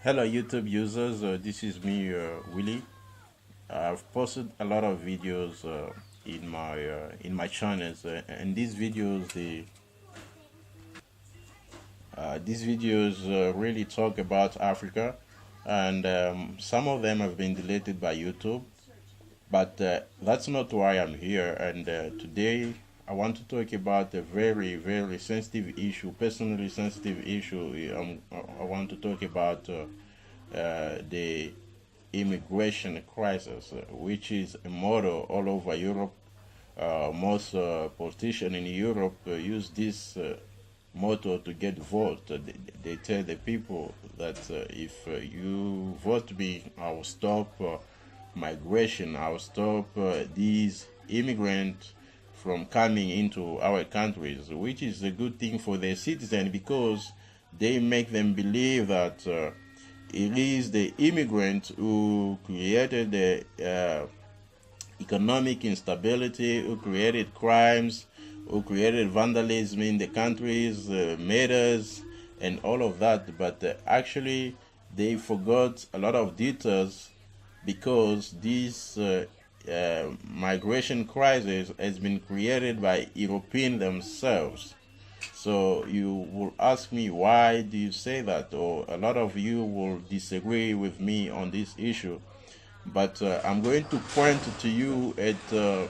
Hello YouTube users, this is me Willy. I've posted a lot of videos in my channels, and these videos really talk about Africa, and some of them have been deleted by YouTube, but that's not why I'm here. And today I want to talk about a very sensitive issue, personally sensitive issue. I want to talk about the immigration crisis, which is a model all over Europe. Most politicians in Europe use this motto to get vote. They tell the people that if you vote me, I will stop migration. I will stop these immigrants from coming into our countries, which is a good thing for their citizens because they make them believe that it is the immigrants who created the economic instability, who created crimes, who created vandalism in the countries, murders, and all of that. But actually, they forgot a lot of details because this migration crisis has been created by Europeans themselves. So you will ask me, why do you say that? Or a lot of you will disagree with me on this issue. But I'm going to point to you at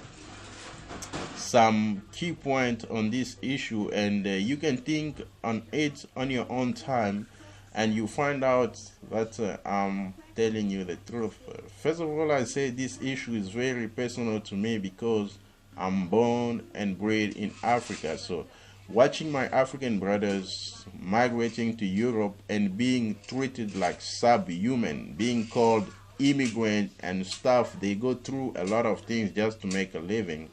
some key point on this issue, and you can think on it on your own time, and you find out that I'm telling you the truth. First of all, I say this issue is very personal to me because I'm born and bred in Africa. So watching my African brothers migrating to Europe and being treated like subhuman, being called immigrant and stuff, they go through a lot of things just to make a living.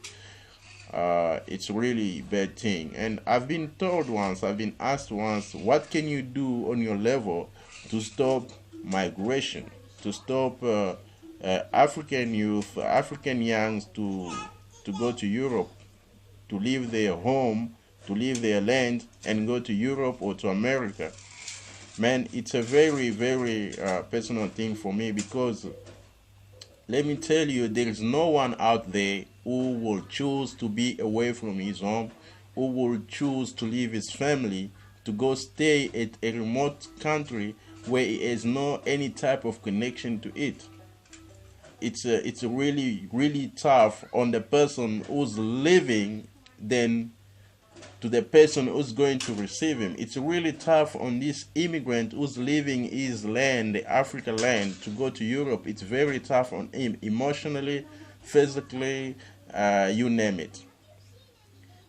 It's really a bad thing. And I've been told once, I've been asked once, what can you do on your level to stop migration, to stop African youth, African youngs to go to Europe, to leave their home, to leave their land and go to Europe or to America? Man, it's a very personal thing for me because let me tell you, there is no one out there who will choose to be away from his home, who will choose to leave his family to go stay at a remote country where he has no any type of connection to it. It's really tough on the person who's living than to the person who's going to receive him. It's really tough on this immigrant who's leaving his land, the Africa land, to go to Europe. It's very tough on him emotionally, physically, you name it.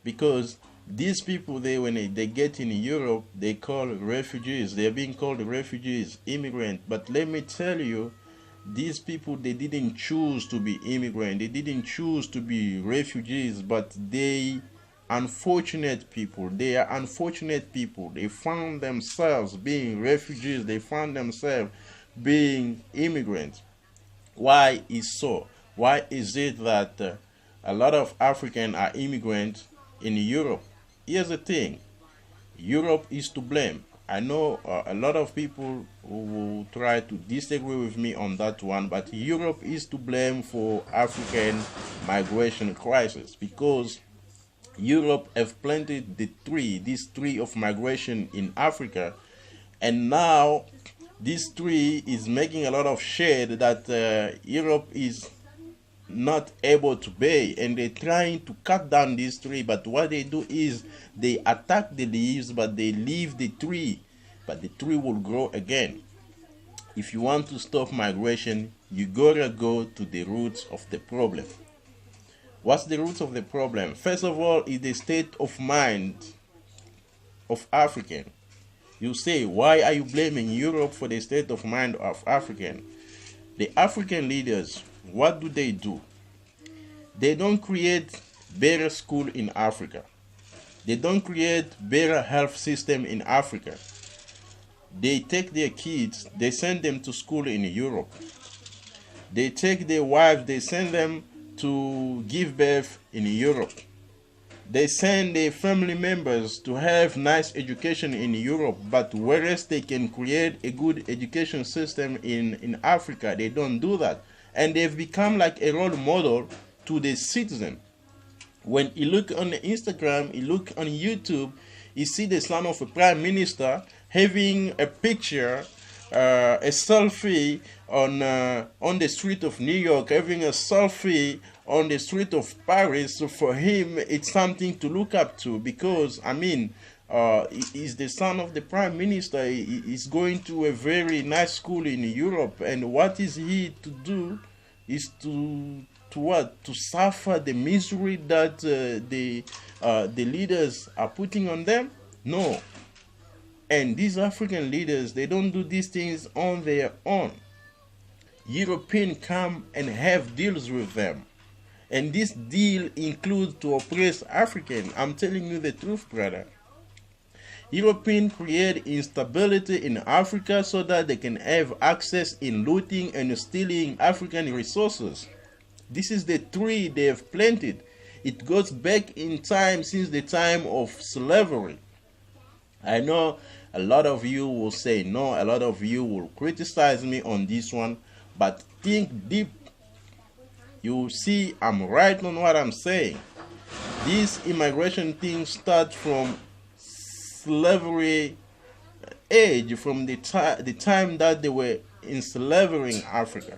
Because these people, when they get in Europe, they call refugees. They're being called refugees, immigrant. But let me tell you, these people, they didn't choose to be immigrant. They didn't choose to be refugees, but they unfortunate people. They are unfortunate people. They found themselves being refugees. They found themselves being immigrants. Why is so? Why is it that a lot of Africans are immigrants in Europe? Here's the thing. Europe is to blame. I know a lot of people who will try to disagree with me on that one, but Europe is to blame for African migration crisis because Europe have planted this tree of migration in Africa, and now this tree is making a lot of shade that Europe is not able to bear, and they're trying to cut down this tree. But what they do is they attack the leaves, but they leave the tree, but the tree will grow again. If you want to stop migration, you gotta go to the roots of the problem. What's the root of the problem? First of all, is the state of mind of African. You say, why are you blaming Europe for the state of mind of African? The African leaders, what do? They don't create better school in Africa. They don't create better health system in Africa. They take their kids, they send them to school in Europe. They take their wives, they send them to give birth in Europe. They send their family members to have nice education in Europe, but whereas they can create a good education system in Africa, they don't do that. And they've become like a role model to the citizen. When you look on Instagram, you look on YouTube, you see the son of a prime minister having a picture, a selfie on the street of New York, having a selfie on the street of Paris. So for him, it's something to look up to, because I mean, he's the son of the prime minister. He's going to a very nice school in Europe, and what is he to do? Is to what? To suffer the misery that the leaders are putting on them? No. And these African leaders, they don't do these things on their own. Europeans come and have deals with them. And this deal includes to oppress African. I'm telling you the truth, brother. Europeans create instability in Africa so that they can have access in looting and stealing African resources. This is the tree they have planted. It goes back in time, since the time of slavery. I know a lot of you will say no, a lot of you will criticize me on this one, but think deep. You see, I'm right on what I'm saying. This immigration thing starts from slavery age, from the time that they were enslaving Africa.